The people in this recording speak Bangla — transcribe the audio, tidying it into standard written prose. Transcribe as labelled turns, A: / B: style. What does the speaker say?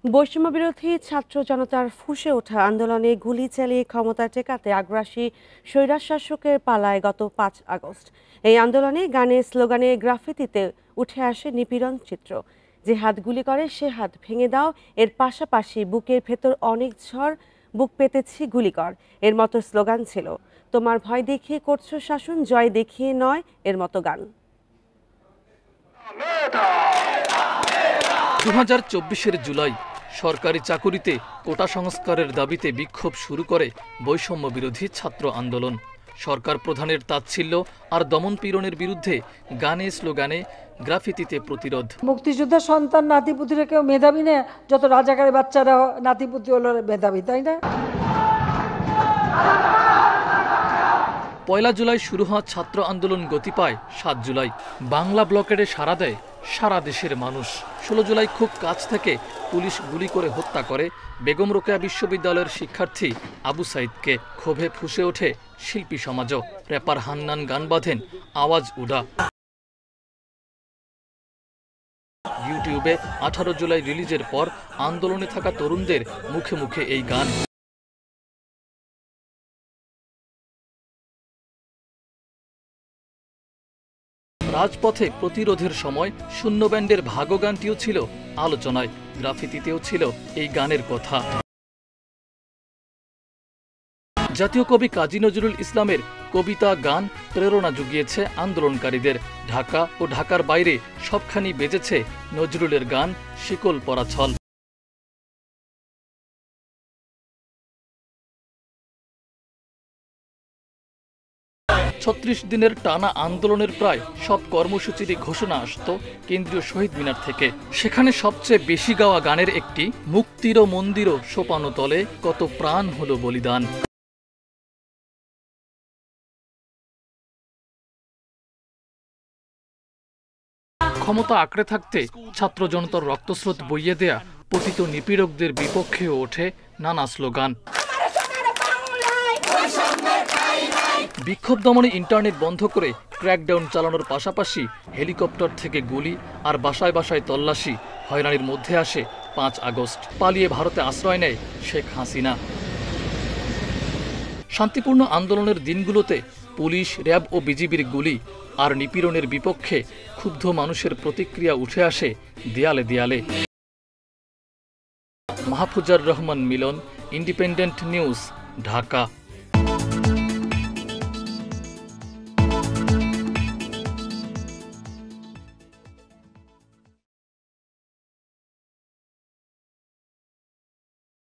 A: বৈষম্য বিরোধী ছাত্র জনতার ফুঁসে ওঠা আন্দোলনে গুলি চালিয়ে ক্ষমতা টেকাতে আগ্রাসী স্বৈরশাসকের পালায় গত ৫ আগস্ট। এই আন্দোলনে গানে স্লোগানে গ্রাফিতিতে উঠে আসে নিপীড়ন চিত্র। যে হাত গুলি করে সে হাত ভেঙে দাও, এর পাশাপাশি বুকের ভেতর অনেক ঝড়, বুক পেতেছি গুলি কর, এর মতো স্লোগান ছিল। তোমার ভয় দেখিয়ে করছো শাসন, জয় দেখিয়ে নয়, এর মতো গান।
B: ২০২৪-এর জুলাই সরকারি চাকুরিতে কোটা সংস্কারের দাবিতে বিক্ষোভ শুরু করে বৈষম্য বিরোধী ছাত্র আন্দোলন। সরকার প্রধানের তাচ্ছিল্য আর দমনপীড়নের বিরুদ্ধে গানে স্লোগানে গ্রাফিতিতে প্রতিরোধ।
C: মুক্তিযোদ্ধার সন্তান নাতিপুতিরা কেউ মেধাবী না, যত রাজাকারের বাচ্চারা নাতিপুতি হলো মেধাবী, তাই না?
B: পয়লা জুলাই শুরু হওয়া ছাত্র আন্দোলন গতি পায় ৭ জুলাই। বাংলা ব্লকেটে সাড়া দেয় সারা দেশের মানুষ। ১৬ জুলাই খুব কাছ থেকে পুলিশ গুলি করে হত্যা করে বেগম রোকেয়া বিশ্ববিদ্যালয়ের শিক্ষার্থী আবু সাইদকে। ক্ষোভে ফুঁসে ওঠে শিল্পী সমাজও। র্যাপার হান্নান গান বাঁধেন আওয়াজ উডা। ইউটিউবে ১৮ জুলাই রিলিজের পর আন্দোলনে থাকা তরুণদের মুখে মুখে এই গান। রাজপথে প্রতিরোধের সময় শূন্য ব্যান্ডের ভাগো গানটিও ছিল আলোচনায়। গ্রাফিতিতেও ছিল এই গানের কথা। জাতীয় কবি কাজী নজরুল ইসলামের কবিতা গান প্রেরণা জুগিয়েছে আন্দোলনকারীদের। ঢাকা ও ঢাকার বাইরে সবখানি বেজেছে নজরুলের গান, শিকল পরা ছল। ছত্রিশ দিনের টানা আন্দোলনের প্রায় সব কর্মসূচিরই ঘোষণা আসত কেন্দ্রীয় শহীদ মিনার থেকে। সেখানে সবচেয়ে বেশি গাওয়া গানের একটি মুক্তির মন্দির সোপানো তলে কত প্রাণ হলো বলিদান। ক্ষমতা আঁকড়ে থাকতে ছাত্র জনতার রক্তস্রোত বইয়ে দেয়া পতিত নিপীড়কদের বিপক্ষেও ওঠে নানা স্লোগান। বিক্ষোভ দমনে ইন্টারনেট বন্ধ করে ক্র্যাকডাউন চালানোর পাশাপাশি হেলিকপ্টার থেকে গুলি আর বাসায় বাসায় তল্লাশি। হয়রানির মধ্যে আসে ৫ আগস্ট। পালিয়ে ভারতে আশ্রয় নেয় শেখ হাসিনা। শান্তিপূর্ণ আন্দোলনের দিনগুলোতে পুলিশ, র্যাব ও বিজিবির গুলি আর নিপীড়নের বিপক্ষে ক্ষুব্ধ মানুষের প্রতিক্রিয়া উঠে আসে দেয়ালে দেয়ালে। মাহফুজার রহমান মিলন, ইন্ডিপেন্ডেন্ট নিউজ, ঢাকা।